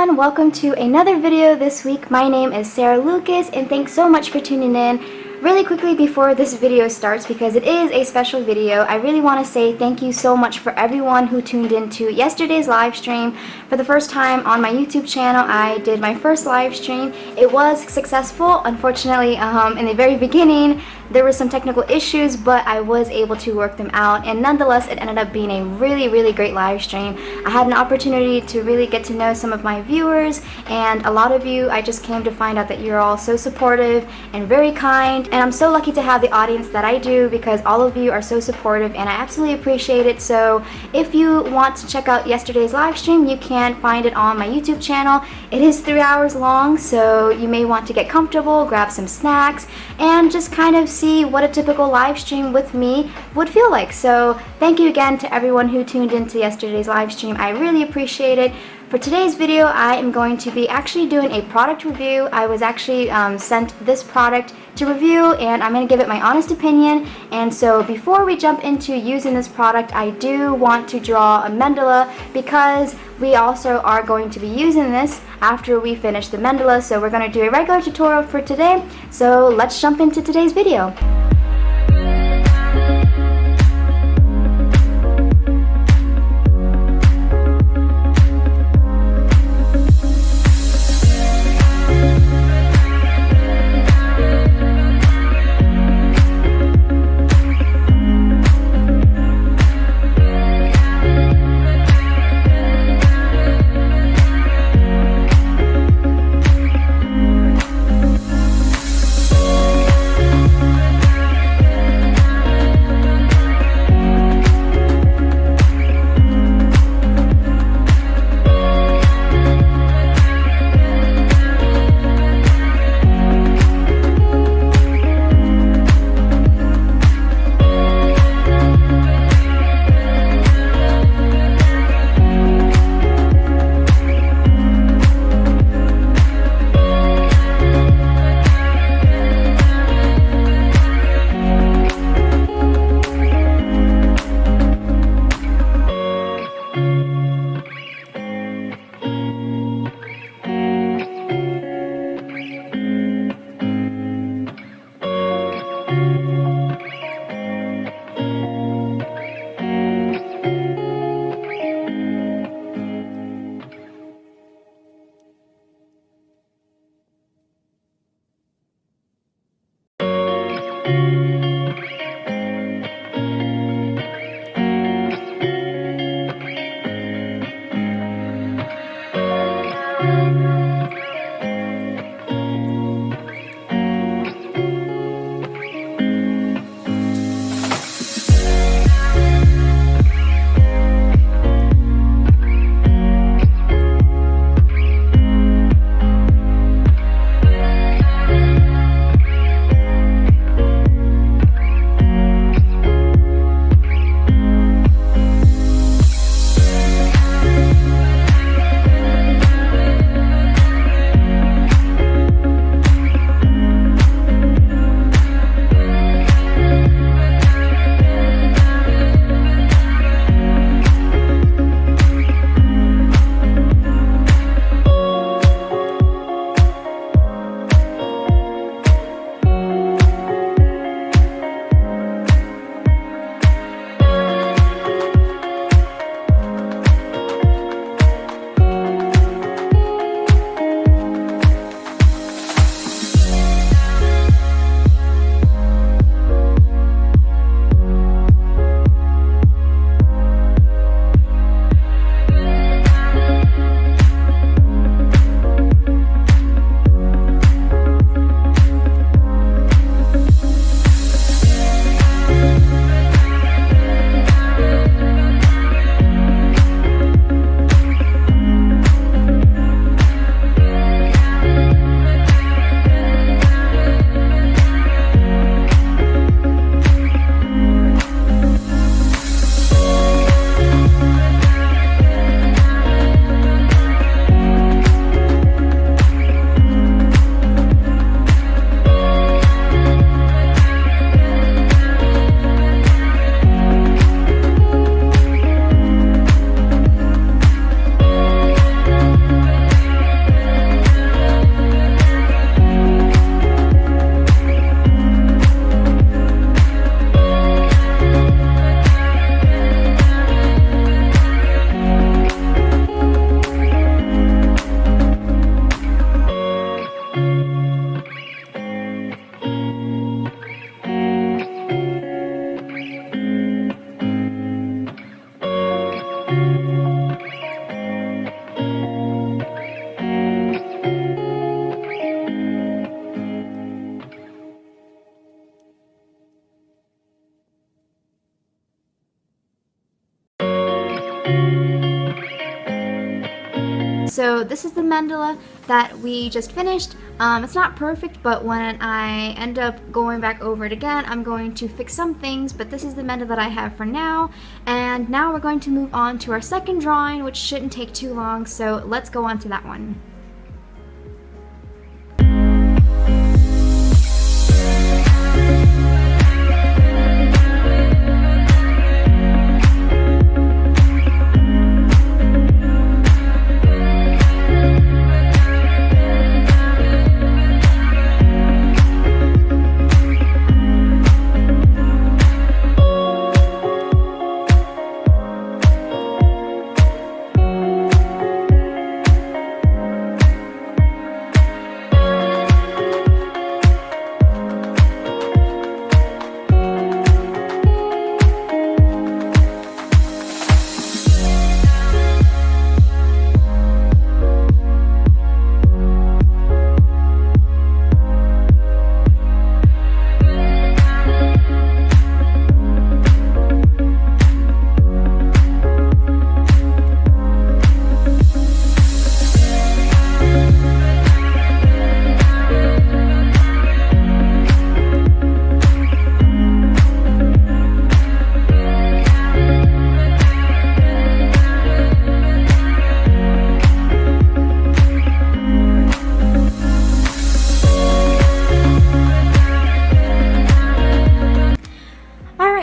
everyone, welcome to another video this week. My name is Sarah Lucas and thanks so much for tuning in. Really quickly before this video starts, because it is a special video, I really want to say thank you so much for everyone who tuned into yesterday's live stream. For the first time on my YouTube channel, I did my first live stream. It was successful. Unfortunately, in the very beginning, there were some technical issues, but I was able to work them out, and nonetheless, it ended up being a really great live stream. I had an opportunity to really get to know some of my viewers, and a lot of you, I just came to find out that you're all so supportive and very kind, and I'm so lucky to have the audience that I do because all of you are so supportive and I absolutely appreciate it. So if you want to check out yesterday's live stream, you can find it on my YouTube channel. It is 3 hours long, so you may want to get comfortable, grab some snacks, and just kind of see what a typical live stream with me would feel like. So thank you again to everyone who tuned into yesterday's live stream. I really appreciate it. For today's video, I am going to be actually doing a product review. I was actually sent this product to review, and I'm going to give it my honest opinion. And so before we jump into using this product, I do want to draw a mandala because we also are going to be using this after we finish the mandala. So we're going to do a regular tutorial for today. So let's jump into today's video. So this is the mandala that we just finished. It's not perfect, but when I end up going back over it again, I'm going to fix some things, but this is the mandala that I have for now. And now we're going to move on to our second drawing, which shouldn't take too long, so let's go on to that one.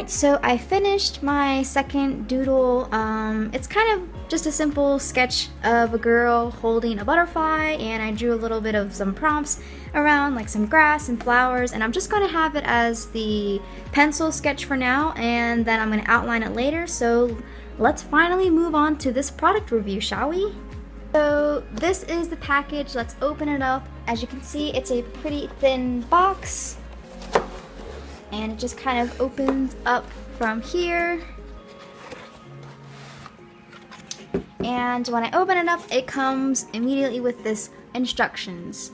So I finished my second doodle. It's kind of just a simple sketch of a girl holding a butterfly, and I drew a little bit of some prompts around, like some grass and flowers, and I'm just going to have it as the pencil sketch for now, and then I'm going to outline it later. So let's finally move on to this product review, shall we? So this is the package. Let's open it up. As you can see, it's a pretty thin box, and it just kind of opens up from here. And when I open it up, it comes immediately with this instructions.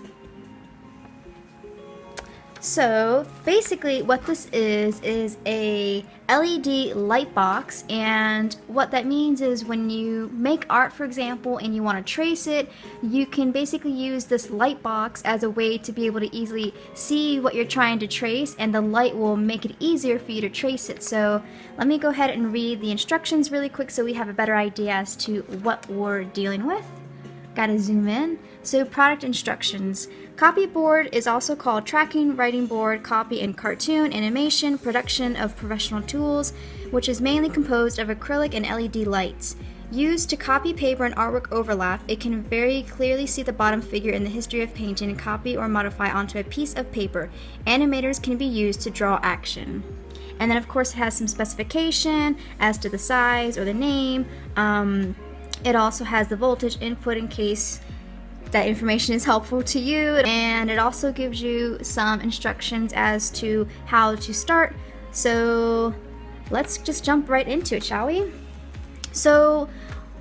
So basically what this is a LED light box, and what that means is when you make art, for example, and you want to trace it, you can basically use this light box as a way to be able to easily see what you're trying to trace, and the light will make it easier for you to trace it. So let me go ahead and read the instructions really quick so we have a better idea as to what we're dealing with. Gotta zoom in. So product instructions. Copy board is also called tracking, writing board, copy and cartoon, animation, production of professional tools, which is mainly composed of acrylic and LED lights. Used to copy paper and artwork overlap, it can very clearly see the bottom figure in the history of painting and copy or modify onto a piece of paper. Animators can be used to draw action. And then of course it has some specification as to the size or the name. It also has the voltage input in case that information is helpful to you, and it also gives you some instructions as to how to start. So let's just jump right into it, shall we? So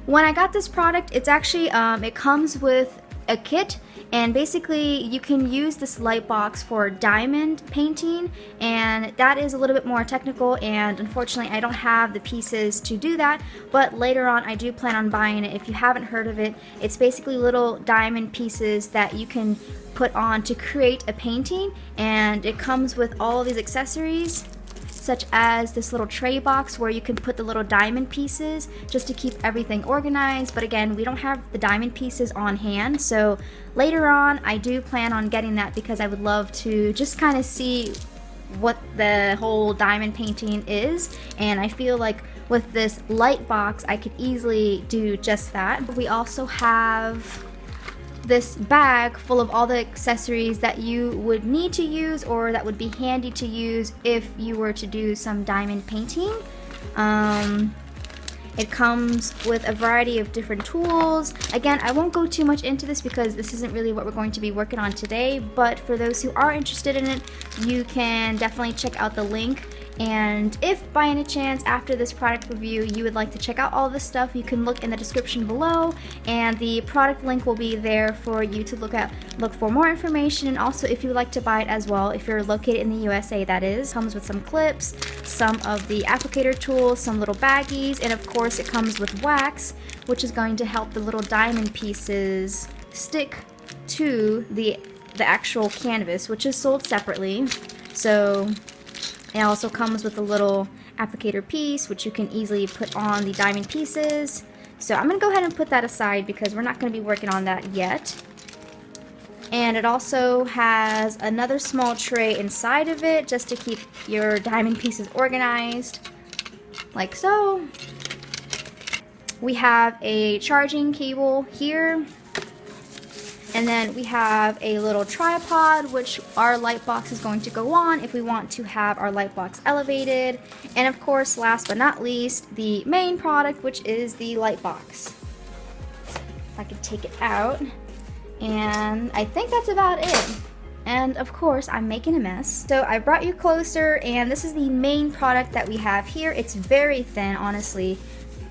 when I got this product, it's actually it comes with a kit, and basically you can use this light box for diamond painting, and that is a little bit more technical, and unfortunately I don't have the pieces to do that, but later on I do plan on buying it. If you haven't heard of it, it's basically little diamond pieces that you can put on to create a painting, and it comes with all these accessories, such as this little tray box where you can put the little diamond pieces just to keep everything organized. But again, we don't have the diamond pieces on hand, so later on I do plan on getting that because I would love to just kind of see what the whole diamond painting is, and I feel like with this light box I could easily do just that. We also have this bag full of all the accessories that you would need to use or that would be handy to use if you were to do some diamond painting. It comes with a variety of different tools. Again, I won't go too much into this because this isn't really what we're going to be working on today, but for those who are interested in it, you can definitely check out the link And if by any chance after this product review you would like to check out all this stuff, you can look in the description below, and the product link will be there for you to look for more information. And also, if you would like to buy it as well, if you're located in the USA, that is. Comes with some clips, some of the applicator tools, some little baggies, and of course it comes with wax, which is going to help the little diamond pieces stick to the actual canvas, which is sold separately. So it also comes with a little applicator piece, which you can easily put on the diamond pieces. So I'm going to go ahead and put that aside because we're not going to be working on that yet. And it also has another small tray inside of it just to keep your diamond pieces organized, like so. We have a charging cable here. And then we have a little tripod, which our light box is going to go on if we want to have our light box elevated. And of course, last but not least, the main product, which is the light box. I can take it out. And I think that's about it. And of course, I'm making a mess. So I brought you closer, and this is the main product that we have here. It's very thin, honestly.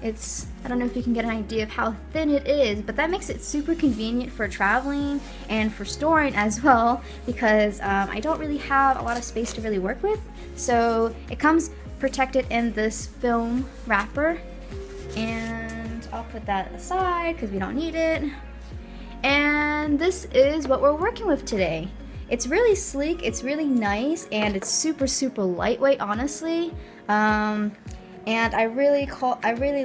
I don't know if you can get an idea of how thin it is, but that makes it super convenient for traveling and for storing as well, because I don't really have a lot of space to really work with. So it comes protected in this film wrapper, and I'll put that aside because we don't need it. And this is what we're working with today. It's really sleek, it's really nice, and it's super lightweight, honestly. And I really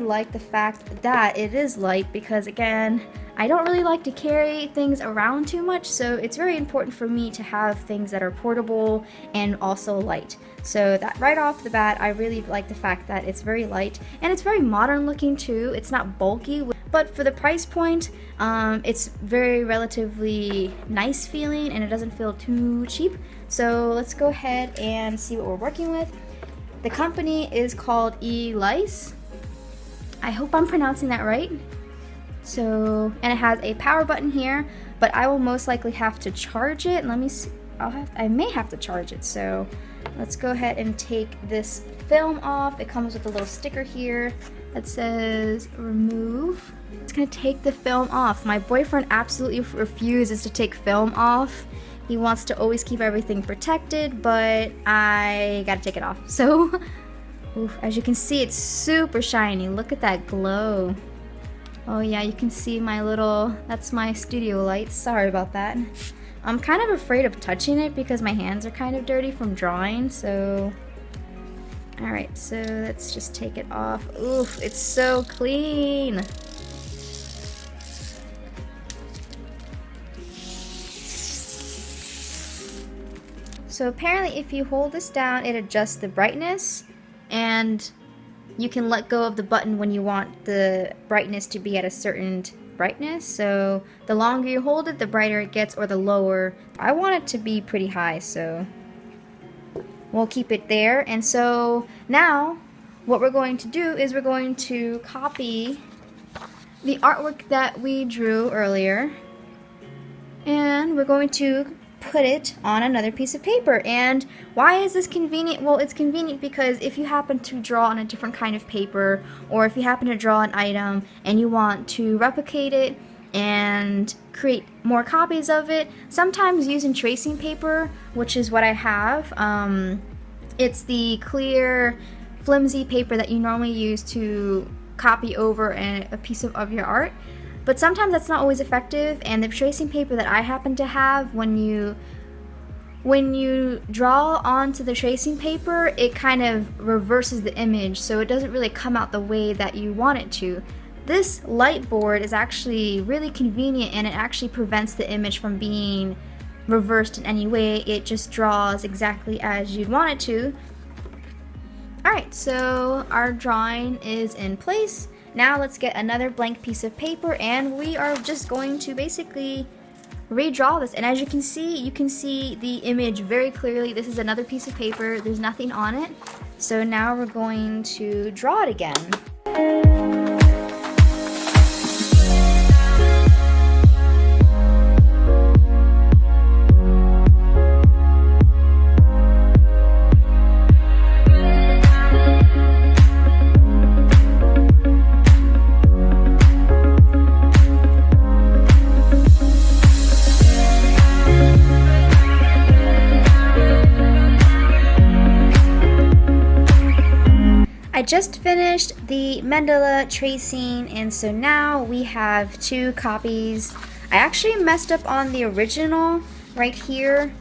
like the fact that it is light, because again, I don't really like to carry things around too much, so it's very important for me to have things that are portable and also light. So that right off the bat, I really like the fact that it's very light, and it's very modern looking too. It's not bulky, but for the price point, it's very relatively nice feeling, and it doesn't feel too cheap. So let's go ahead and see what we're working with. The company is called ELICE. I hope I'm pronouncing that right. So, and it has a power button here, but I will most likely have to charge it. Let me see. I may have to charge it. So let's go ahead and take this film off. It comes with a little sticker here that says remove. It's gonna take the film off. My boyfriend absolutely refuses to take film off. He wants to always keep everything protected, but I gotta take it off. So, as you can see, it's super shiny. Look at that glow. Oh yeah, you can see that's my studio lights. Sorry about that. I'm kind of afraid of touching it because my hands are kind of dirty from drawing, so. Alright, so let's just take it off. Oof, it's so clean. So apparently if you hold this down, it adjusts the brightness, and you can let go of the button when you want the brightness to be at a certain brightness. So the longer you hold it, the brighter it gets, or the lower. I want it to be pretty high, so we'll keep it there. And so now what we're going to do is we're going to copy the artwork that we drew earlier, and we're going to put it on another piece of paper. And why is this convenient? Well, it's convenient because if you happen to draw on a different kind of paper, or if you happen to draw an item and you want to replicate it and create more copies of it, sometimes using tracing paper, which is what I have. It's the clear, flimsy paper that you normally use to copy over a piece of your art. But sometimes that's not always effective, and the tracing paper that I happen to have, when you draw onto the tracing paper, it kind of reverses the image, so it doesn't really come out the way that you want it to. This light board is actually really convenient, and it actually prevents the image from being reversed in any way. It just draws exactly as you'd want it to. Alright, so our drawing is in place. Now let's get another blank piece of paper, and we are just going to basically redraw this. And as you can see the image very clearly. This is another piece of paper. There's nothing on it. So now we're going to draw it again. just finished the mandala tracing, and so now we have 2 copies. I actually messed up on the original right here.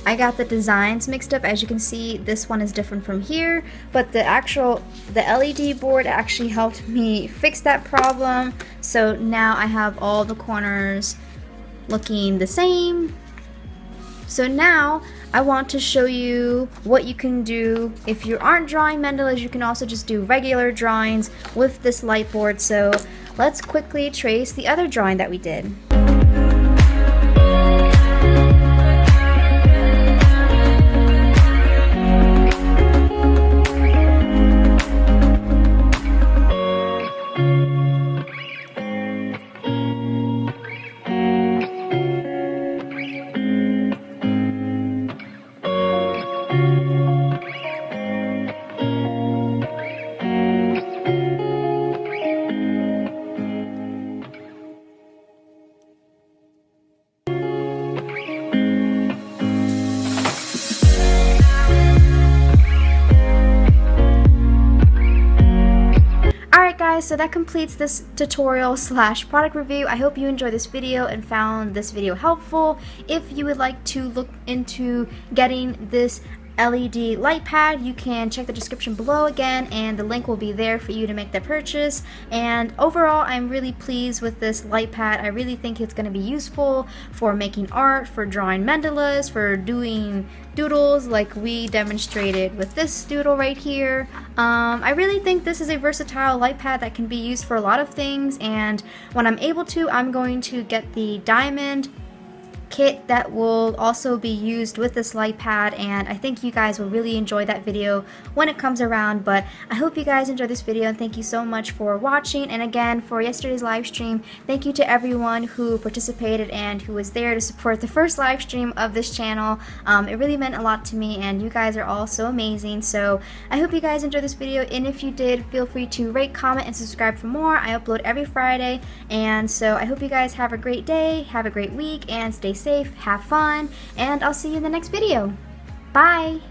I got the designs mixed up. As you can see, this one is different from here, but the LED board actually helped me fix that problem. So now I have all the corners looking the same. So now I want to show you what you can do. If you aren't drawing mandalas, you can also just do regular drawings with this light board. So let's quickly trace the other drawing that we did. Guys, so that completes this tutorial / product review. I hope you enjoyed this video and found this video helpful. If you would like to look into getting this LED light pad, you can check the description below again, and the link will be there for you to make the purchase. And overall, I'm really pleased with this light pad. I really think it's going to be useful for making art, for drawing mandalas, for doing doodles like we demonstrated with this doodle right here. I really think this is a versatile light pad that can be used for a lot of things, and when I'm able to, I'm going to get the diamond kit that will also be used with this light pad, and I think you guys will really enjoy that video when it comes around. But I hope you guys enjoyed this video, and thank you so much for watching. And again, for yesterday's live stream, thank you to everyone who participated and who was there to support the first live stream of this channel. It really meant a lot to me, and you guys are all so amazing. So I hope you guys enjoyed this video, and if you did, feel free to rate, comment, and subscribe for more. I upload every Friday, and so I hope you guys have a great day, have a great week, and stay safe, have fun, and I'll see you in the next video. Bye!